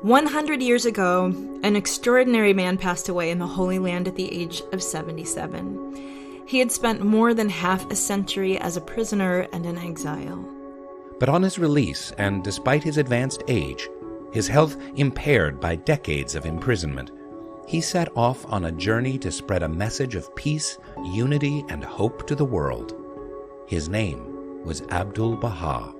100 years ago, an extraordinary man passed away in the Holy Land at the age of 77. He had spent more than half a century as a prisoner and in exile. But on his release, and despite his advanced age, his health impaired by decades of imprisonment, he set off on a journey to spread a message of peace, unity, and hope to the world. His name was Abdu'l-Baha.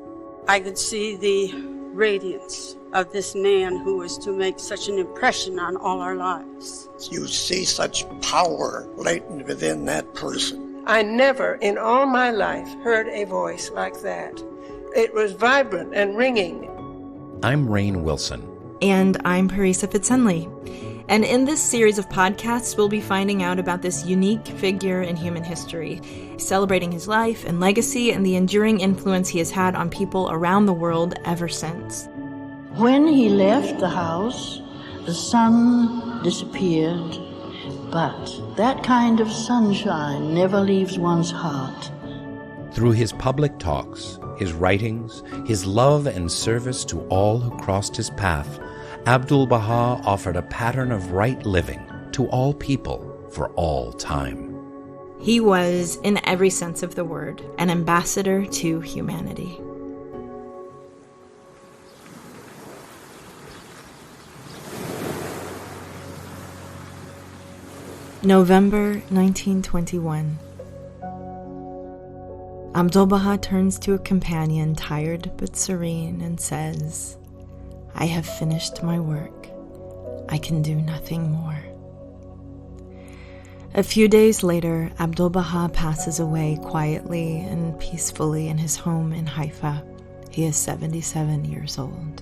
I could see the radiance of this man who was to make such an impression on all our lives. You see such power latent within that person. I never in all my life heard a voice like that. It was vibrant and ringing. I'm Rainn Wilson. And I'm Parisa Fitz-Henley. And in this series of podcasts, we'll be finding out about this unique figure in human history, celebrating his life and legacy and the enduring influence he has had on people around the world ever since. When he left the house, the sun disappeared, but that kind of sunshine never leaves one's heart. Through his public talks, his writings, his love and service to all who crossed his path, Abdu'l-Baha offered a pattern of right living to all people for all time. He was, in every sense of the word, an ambassador to humanity. November 1921. Abdu'l-Baha turns to a companion, tired but serene, and says, "I have finished my work. I can do nothing more." A few days later, Abdu'l-Baha passes away quietly and peacefully in his home in Haifa. He is 77 years old.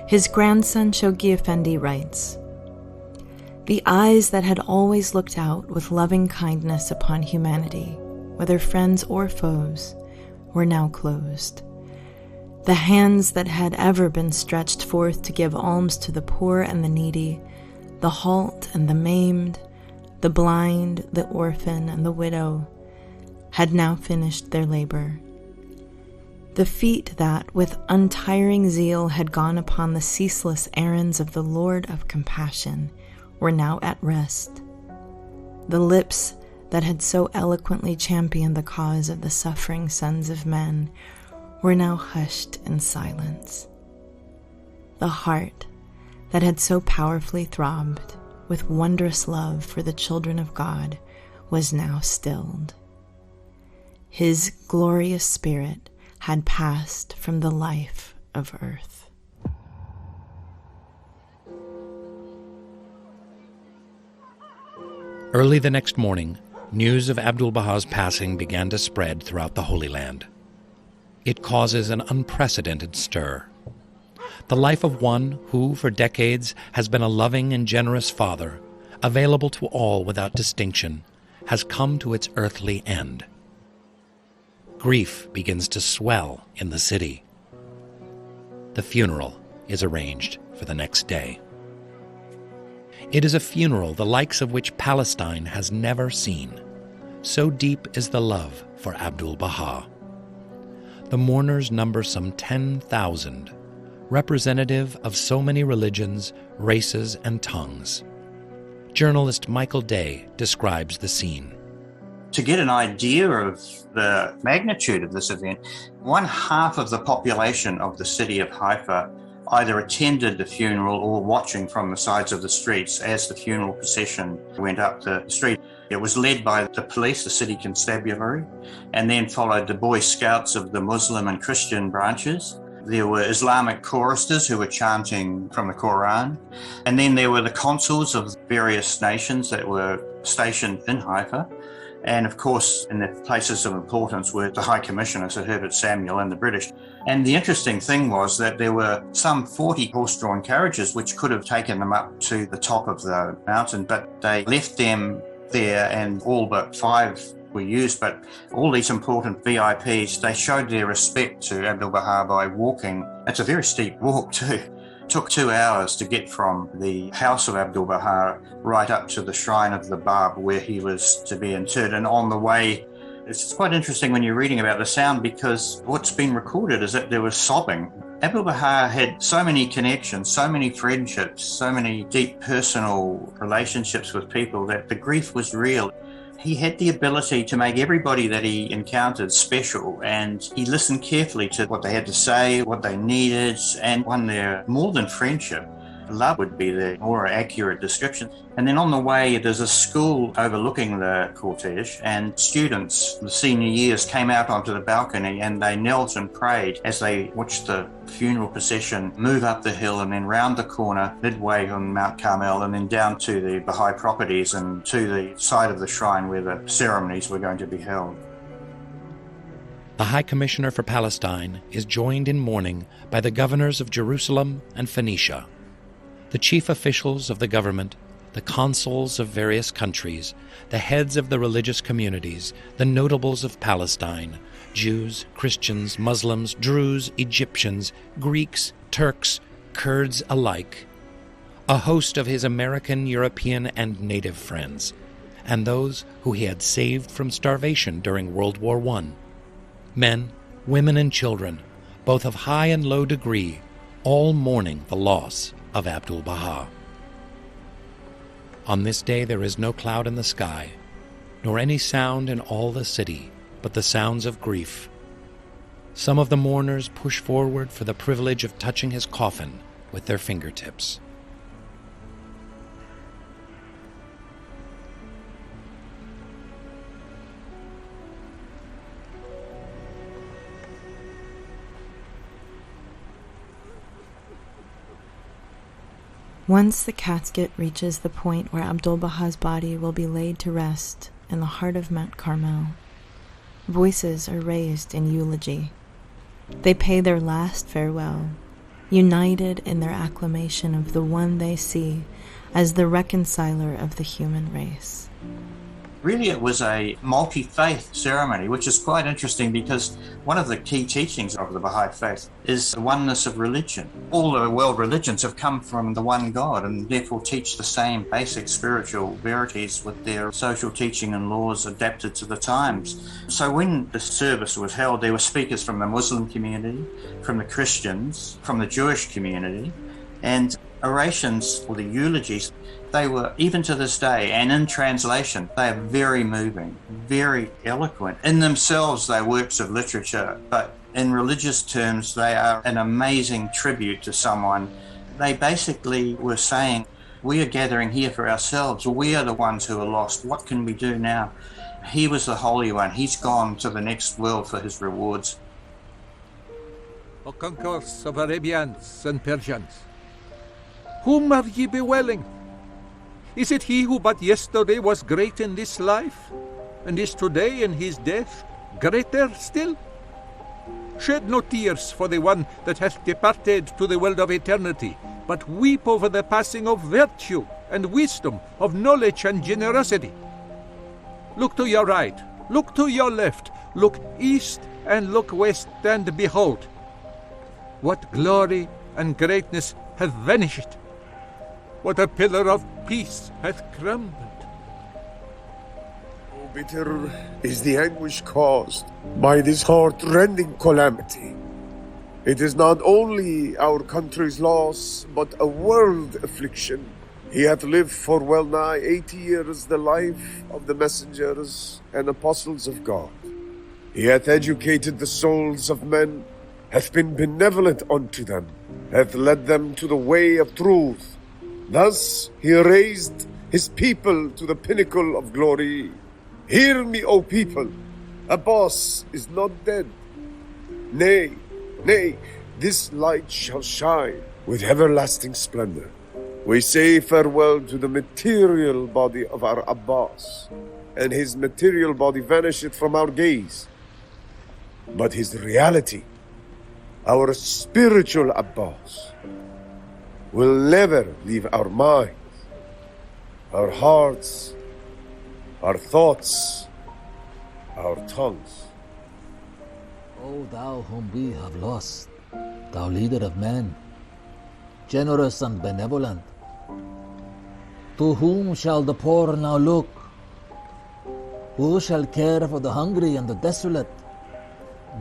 His grandson Shoghi Effendi writes, "The eyes that had always looked out with loving kindness upon humanity, whether friends or foes, were now closed. The hands that had ever been stretched forth to give alms to the poor and the needy, the halt and the maimed, the blind, the orphan, and the widow, had now finished their labor. The feet that, with untiring zeal, had gone upon the ceaseless errands of the Lord of compassion, were now at rest. The lips that had so eloquently championed the cause of the suffering sons of men were now hushed in silence. The heart that had so powerfully throbbed with wondrous love for the children of God was now stilled. His glorious spirit had passed from the life of earth." Early the next morning, news of Abdu'l-Baha's passing began to spread throughout the Holy Land. It causes an unprecedented stir. The life of one who, for decades, has been a loving and generous father, available to all without distinction, has come to its earthly end. Grief begins to swell in the city. The funeral is arranged for the next day. It is a funeral the likes of which Palestine has never seen. So deep is the love for Abdu'l-Baha. The mourners number some 10,000, representative of so many religions, races, and tongues. Journalist Michael Day describes the scene. To get an idea of the magnitude of this event, 1/2 of the population of the city of Haifa either attended the funeral or watching from the sides of the streets as the funeral procession went up the street. It was led by the police, the city constabulary, and then followed the Boy Scouts of the Muslim and Christian branches. There were Islamic choristers who were chanting from the Quran, and then there were the consuls of various nations that were stationed in Haifa. And of course, in the places of importance were the High Commissioner, Sir Herbert Samuel, and the British. And the interesting thing was that there were some 40 horse-drawn carriages which could have taken them up to the top of the mountain, but they left them there and all but 5 were used. But all these important VIPs, they showed their respect to Abdu'l-Baha by walking. It's a very steep walk too. It took 2 hours to get from the house of Abdu'l-Baha right up to the shrine of the Bab where he was to be interred. And on the way It's quite interesting when you're reading about the sound, because what's been recorded is that there was sobbing. Abdu'l-Baha had so many connections, so many friendships, so many deep personal relationships with people that the grief was real. He had the ability to make everybody that he encountered special, and he listened carefully to what they had to say, what they needed, and won their more than friendship. Love would be the more accurate description. And then on the way, there's a school overlooking the cortege, and students, the senior years, came out onto the balcony and they knelt and prayed as they watched the funeral procession move up the hill and then round the corner midway on Mount Carmel, and then down to the Baha'i properties and to the side of the shrine where the ceremonies were going to be held. The High Commissioner for Palestine is joined in mourning by the governors of Jerusalem and Phoenicia, the chief officials of the government, the consuls of various countries, the heads of the religious communities, the notables of Palestine, Jews, Christians, Muslims, Druze, Egyptians, Greeks, Turks, Kurds alike, a host of his American, European, and native friends, and those who he had saved from starvation during World War I. Men, women, and children, both of high and low degree, all mourning the loss of Abdu'l-Baha. On this day there is no cloud in the sky, nor any sound in all the city but the sounds of grief. Some of the mourners push forward for the privilege of touching his coffin with their fingertips. Once the casket reaches the point where Abdu'l-Baha's body will be laid to rest in the heart of Mount Carmel, voices are raised in eulogy. They pay their last farewell, united in their acclamation of the one they see as the reconciler of the human race. Really, it was a multi-faith ceremony, which is quite interesting because one of the key teachings of the Baha'i faith is the oneness of religion. All the world religions have come from the one God and therefore teach the same basic spiritual verities with their social teaching and laws adapted to the times. So when the service was held, there were speakers from the Muslim community, from the Christians, from the Jewish community, and orations or the eulogies. They were, even to this day, and in translation, they are very moving, very eloquent. In themselves, they're works of literature, but in religious terms, they are an amazing tribute to someone. They basically were saying, we are gathering here for ourselves. We are the ones who are lost. What can we do now? He was the Holy One. He's gone to the next world for his rewards. O conquerors of Arabians and Persians, whom are ye bewailing? Is it he who but yesterday was great in this life, and is today in his death greater still? Shed no tears for the one that hath departed to the world of eternity, but weep over the passing of virtue and wisdom, of knowledge and generosity. Look to your right, look to your left, look east and look west, and behold, what glory and greatness hath vanished. What a pillar of peace hath crumbled. Oh, bitter is the anguish caused by this heart-rending calamity. It is not only our country's loss, but a world affliction. He hath lived for well nigh 80 years the life of the messengers and apostles of God. He hath educated the souls of men, hath been benevolent unto them, hath led them to the way of truth. Thus he raised his people to the pinnacle of glory. Hear me, O people, Abbas is not dead. Nay, this light shall shine with everlasting splendor. We say farewell to the material body of our Abbas, and his material body vanisheth from our gaze. But his reality, our spiritual Abbas, will never leave our minds, our hearts, our thoughts, our tongues. O thou whom we have lost, thou leader of men, generous and benevolent, to whom shall the poor now look? Who shall care for the hungry and the desolate,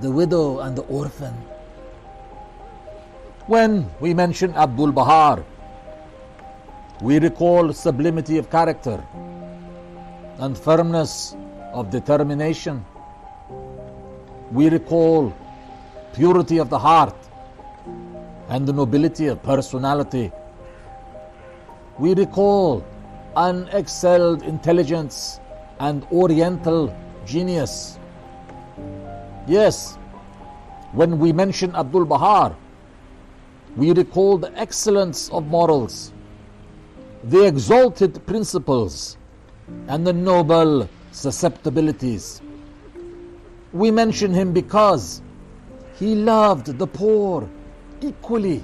the widow and the orphan? When we mention Abdu'l-Baha, we recall sublimity of character and firmness of determination. We recall purity of the heart and the nobility of personality. We recall unexcelled intelligence and oriental genius. Yes, when we mention Abdu'l-Baha, we recall the excellence of morals, the exalted principles, and the noble susceptibilities. We mention him because he loved the poor equally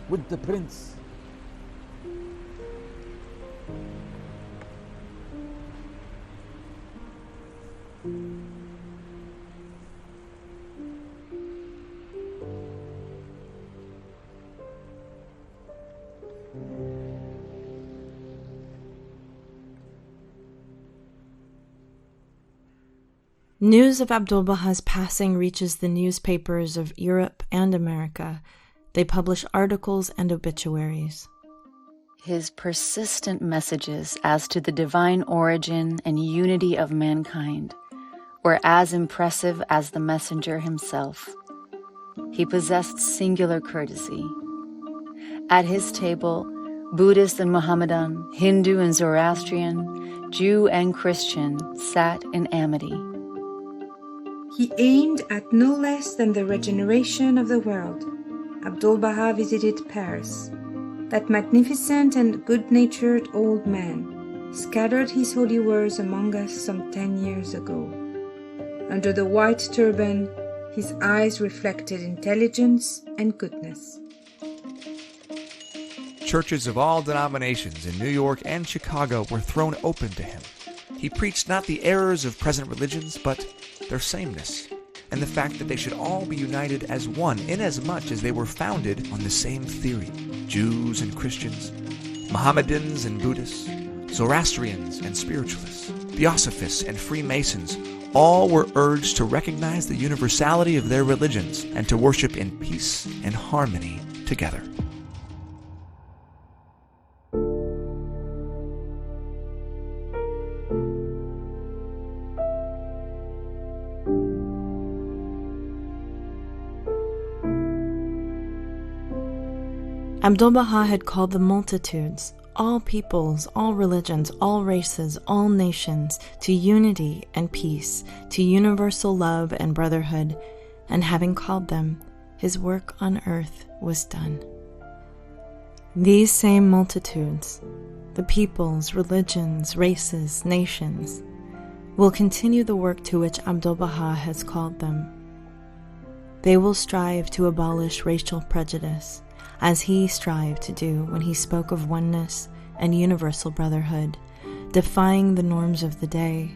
with the prince. News of Abdu'l-Baha's passing reaches the newspapers of Europe and America. They publish articles and obituaries. His persistent messages as to the divine origin and unity of mankind were as impressive as the messenger himself. He possessed singular courtesy. At his table, Buddhist and Mohammedan, Hindu and Zoroastrian, Jew and Christian sat in amity. He aimed at no less than the regeneration of the world. Abdu'l-Baha visited Paris. That magnificent and good-natured old man scattered his holy words among us some 10 years ago. Under the white turban, his eyes reflected intelligence and goodness. Churches of all denominations in New York and Chicago were thrown open to him. He preached not the errors of present religions, but their sameness, and the fact that they should all be united as one, inasmuch as they were founded on the same theory. Jews and Christians, Mohammedans and Buddhists, Zoroastrians and spiritualists, Theosophists and Freemasons, all were urged to recognize the universality of their religions and to worship in peace and harmony together. Abdu'l-Baha had called the multitudes, all peoples, all religions, all races, all nations, to unity and peace, to universal love and brotherhood, and having called them, his work on earth was done. These same multitudes, the peoples, religions, races, nations, will continue the work to which Abdu'l-Baha has called them. They will strive to abolish racial prejudice, as he strived to do when he spoke of oneness and universal brotherhood, defying the norms of the day,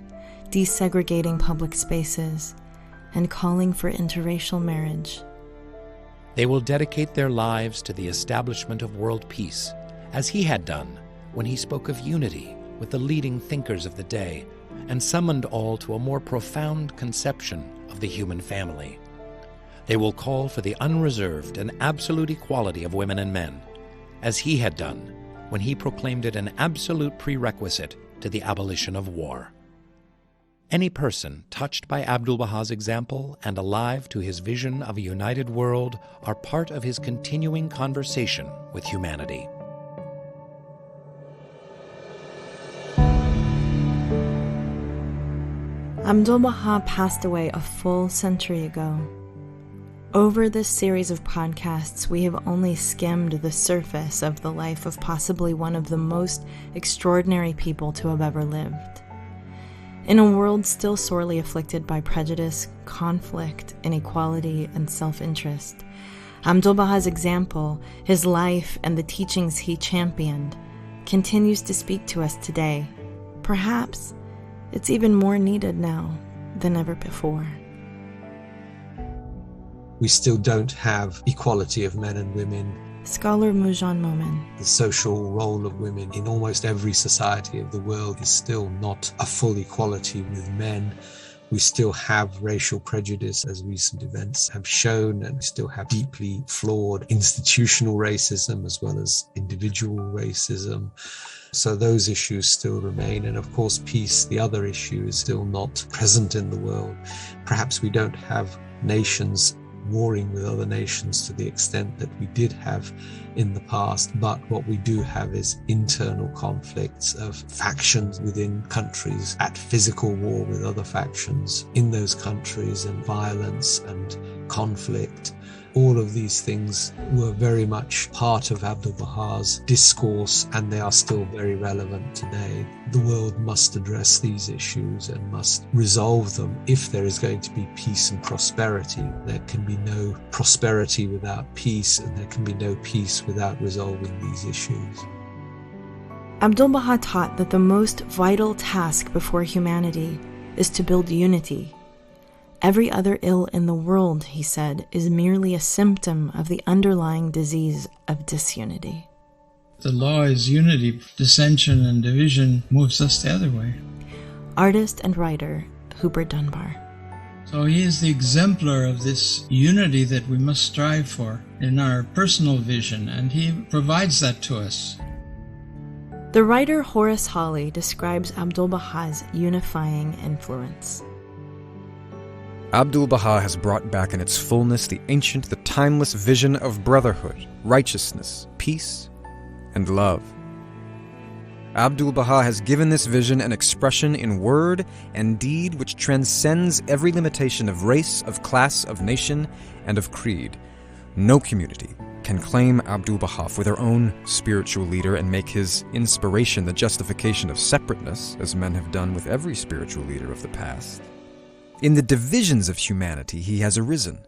desegregating public spaces, and calling for interracial marriage. They will dedicate their lives to the establishment of world peace, as he had done when he spoke of unity with the leading thinkers of the day and summoned all to a more profound conception of the human family. They will call for the unreserved and absolute equality of women and men, as he had done when he proclaimed it an absolute prerequisite to the abolition of war. Any person touched by Abdu'l-Baha's example and alive to his vision of a united world are part of his continuing conversation with humanity. Abdu'l-Baha passed away a full century ago. Over this series of podcasts, we have only skimmed the surface of the life of possibly one of the most extraordinary people to have ever lived. In a world still sorely afflicted by prejudice, conflict, inequality, and self-interest, Abdu'l-Baha's example, his life, and the teachings he championed continues to speak to us today. Perhaps it's even more needed now than ever before. We still don't have equality of men and women. Scholar Moojan Momen. The social role of women in almost every society of the world is still not a full equality with men. We still have racial prejudice, as recent events have shown, and we still have deeply flawed institutional racism as well as individual racism. So those issues still remain. And of course, peace, the other issue, is still not present in the world. Perhaps we don't have nations warring with other nations to the extent that we did have in the past, but what we do have is internal conflicts of factions within countries at physical war with other factions in those countries, and violence and conflict. All of these things were very much part of Abdu'l-Baha's discourse, and they are still very relevant today. The world must address these issues and must resolve them if there is going to be peace and prosperity. There can be no prosperity without peace, and there can be no peace without resolving these issues. Abdu'l-Baha taught that the most vital task before humanity is to build unity. Every other ill in the world, he said, is merely a symptom of the underlying disease of disunity. The law is unity. Dissension and division moves us the other way. Artist and writer Hubert Dunbar. So he is the exemplar of this unity that we must strive for in our personal vision, and he provides that to us. The writer Horace Hawley describes Abdu'l-Baha's unifying influence. Abdu'l-Baha has brought back in its fullness the ancient, the timeless vision of brotherhood, righteousness, peace, and love. Abdu'l-Baha has given this vision an expression in word and deed which transcends every limitation of race, of class, of nation, and of creed. No community can claim Abdu'l-Baha for their own spiritual leader and make his inspiration the justification of separateness, as men have done with every spiritual leader of the past. In the divisions of humanity, he has arisen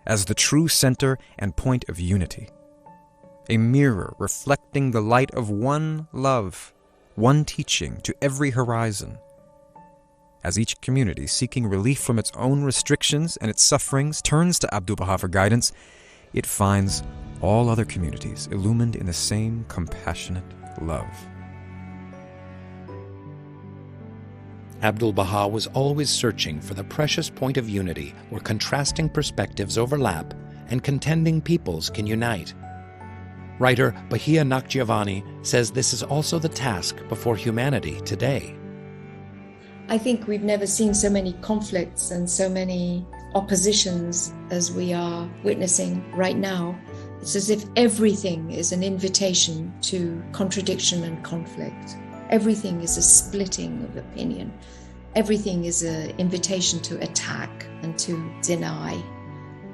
as the true center and point of unity, a mirror reflecting the light of one love, one teaching to every horizon. As each community, seeking relief from its own restrictions and its sufferings, turns to Abdu'l-Baha for guidance, it finds all other communities illumined in the same compassionate love. Abdu'l-Baha was always searching for the precious point of unity where contrasting perspectives overlap and contending peoples can unite. Writer Bahiyyih Nakhjavani says this is also the task before humanity today. I think we've never seen so many conflicts and so many oppositions as we are witnessing right now. It's as if everything is an invitation to contradiction and conflict. Everything is a splitting of opinion. Everything is an invitation to attack and to deny.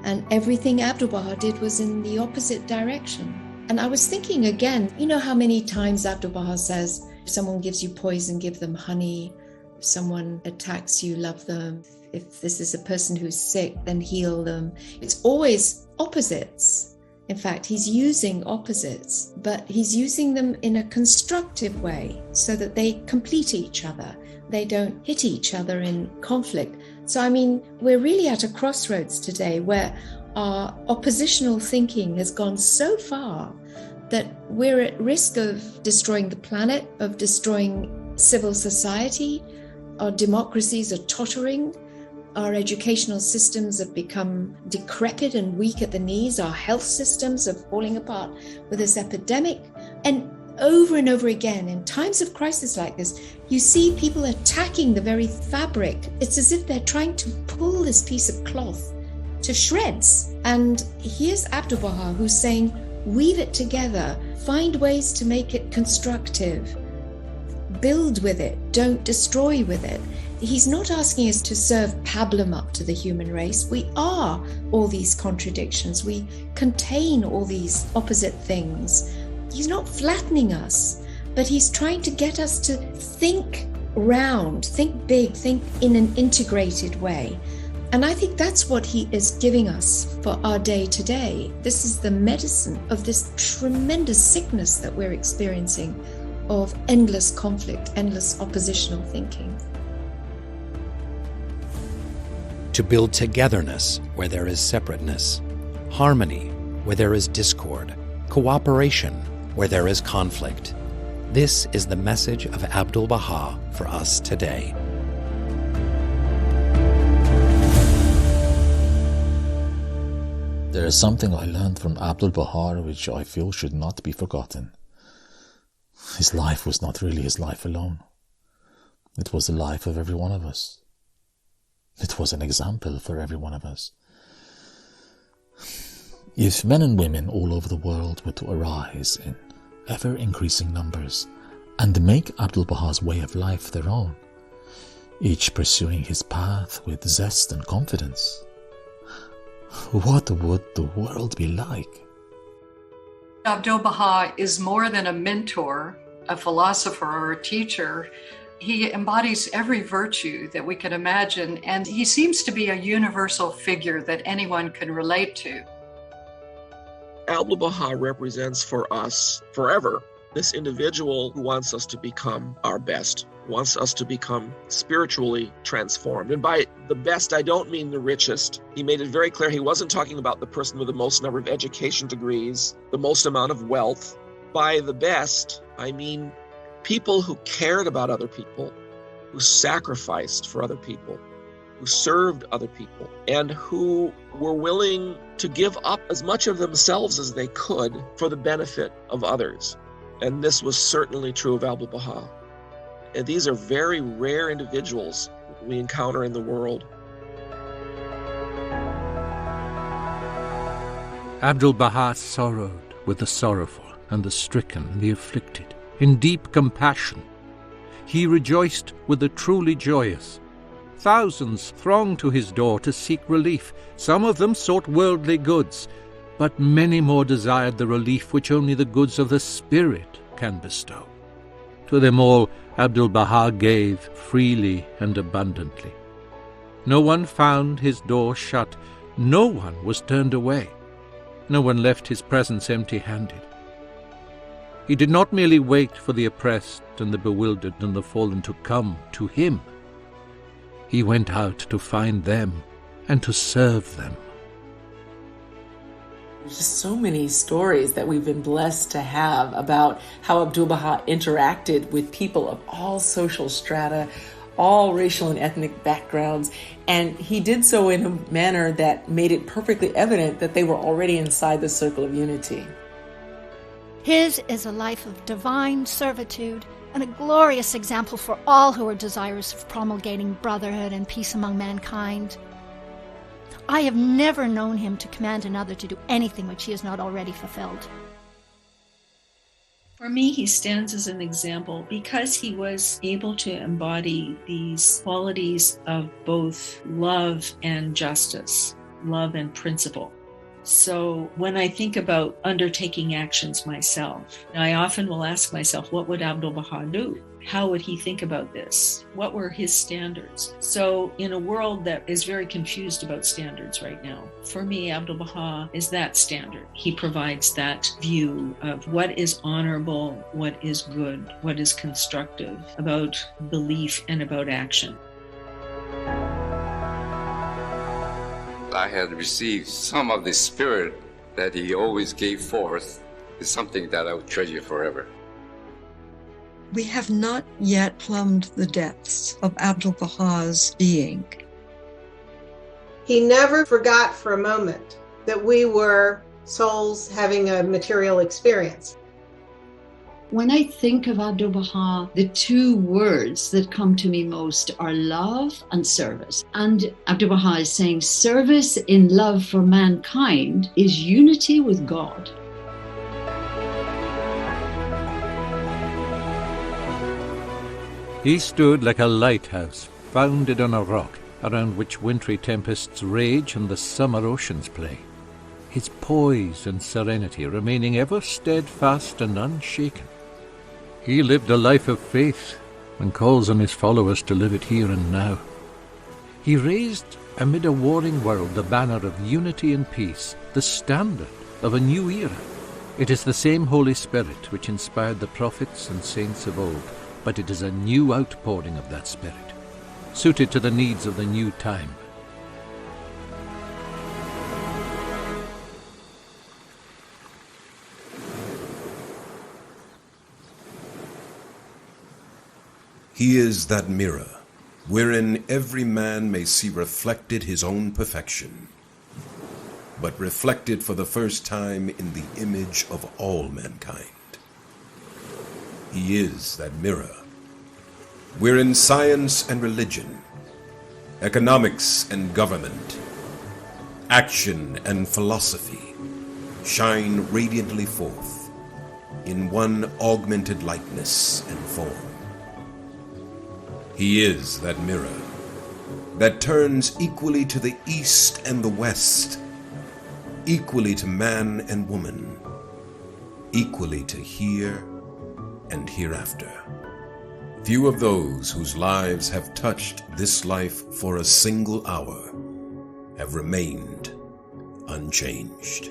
And everything Abdu'l-Baha did was in the opposite direction. And I was thinking again, you know how many times Abdu'l-Baha says, if someone gives you poison, give them honey. If someone attacks you, love them. If this is a person who's sick, then heal them. It's always opposites. In fact, he's using opposites, but he's using them in a constructive way so that they complete each other. They don't hit each other in conflict. So, I mean, we're really at a crossroads today where our oppositional thinking has gone so far that we're at risk of destroying the planet, of destroying civil society. Our democracies are tottering. Our educational systems have become decrepit and weak at the knees. Our health systems are falling apart with this epidemic. And over again, in times of crisis like this, you see people attacking the very fabric. It's as if they're trying to pull this piece of cloth to shreds. And here's Abdu'l-Baha who's saying, weave it together, find ways to make it constructive, build with it, don't destroy with it. He's not asking us to serve pablum up to the human race. We are all these contradictions. We contain all these opposite things. He's not flattening us, but he's trying to get us to think round, think big, think in an integrated way. And I think that's what he is giving us for our day to day. This is the medicine of this tremendous sickness that we're experiencing of endless conflict, endless oppositional thinking. To build togetherness where there is separateness, harmony where there is discord, cooperation where there is conflict. This is the message of Abdu'l-Baha for us today. There is something I learned from Abdu'l-Baha which I feel should not be forgotten. His life was not really his life alone. It was the life of every one of us. It was an example for every one of us. If men and women all over the world were to arise in ever-increasing numbers and make Abdu'l-Baha's way of life their own, each pursuing his path with zest and confidence, what would the world be like? Abdu'l-Baha is more than a mentor, a philosopher, or a teacher. He embodies every virtue that we can imagine, and he seems to be a universal figure that anyone can relate to. Abdu'l-Baha represents for us forever this individual who wants us to become our best, wants us to become spiritually transformed. And by the best, I don't mean the richest. He made it very clear he wasn't talking about the person with the most number of education degrees, the most amount of wealth. By the best, I mean people who cared about other people, who sacrificed for other people, who served other people, and who were willing to give up as much of themselves as they could for the benefit of others. And this was certainly true of Abdu'l-Baha. And these are very rare individuals we encounter in the world. Abdu'l-Baha sorrowed with the sorrowful and the stricken and the afflicted in deep compassion. He rejoiced with the truly joyous. Thousands thronged to his door to seek relief. Some of them sought worldly goods, but many more desired the relief which only the goods of the Spirit can bestow. To them all, Abdu'l-Baha gave freely and abundantly. No one found his door shut. No one was turned away. No one left his presence empty-handed. He did not merely wait for the oppressed and the bewildered and the fallen to come to him. He went out to find them and to serve them. There's just so many stories that we've been blessed to have about how Abdu'l-Baha interacted with people of all social strata, all racial and ethnic backgrounds, and he did so in a manner that made it perfectly evident that they were already inside the circle of unity. His is a life of divine servitude and a glorious example for all who are desirous of promulgating brotherhood and peace among mankind. I have never known him to command another to do anything which he has not already fulfilled. For me, he stands as an example because he was able to embody these qualities of both love and justice, love and principle. So when I think about undertaking actions myself, I often will ask myself, what would Abdu'l-Baha do? How would he think about this? What were his standards? So in a world that is very confused about standards right now, for me, Abdu'l-Baha is that standard. He provides that view of what is honorable, what is good, what is constructive about belief and about action. I had received some of the spirit that he always gave forth is something that I would treasure forever. We have not yet plumbed the depths of Abdu'l-Baha's being. He never forgot for a moment that we were souls having a material experience. When I think of Abdu'l-Baha, the two words that come to me most are love and service. And Abdu'l-Baha is saying service in love for mankind is unity with God. He stood like a lighthouse, founded on a rock, around which wintry tempests rage and the summer oceans play, his poise and serenity remaining ever steadfast and unshaken. He lived a life of faith and calls on his followers to live it here and now. He raised amid a warring world the banner of unity and peace, the standard of a new era. It is the same Holy Spirit which inspired the prophets and saints of old, but it is a new outpouring of that Spirit, suited to the needs of the new time. He is that mirror, wherein every man may see reflected his own perfection, but reflected for the first time in the image of all mankind. He is that mirror, wherein science and religion, economics and government, action and philosophy shine radiantly forth in one augmented likeness and form. He is that mirror that turns equally to the east and the west, equally to man and woman, equally to here and hereafter. Few of those whose lives have touched this life for a single hour have remained unchanged.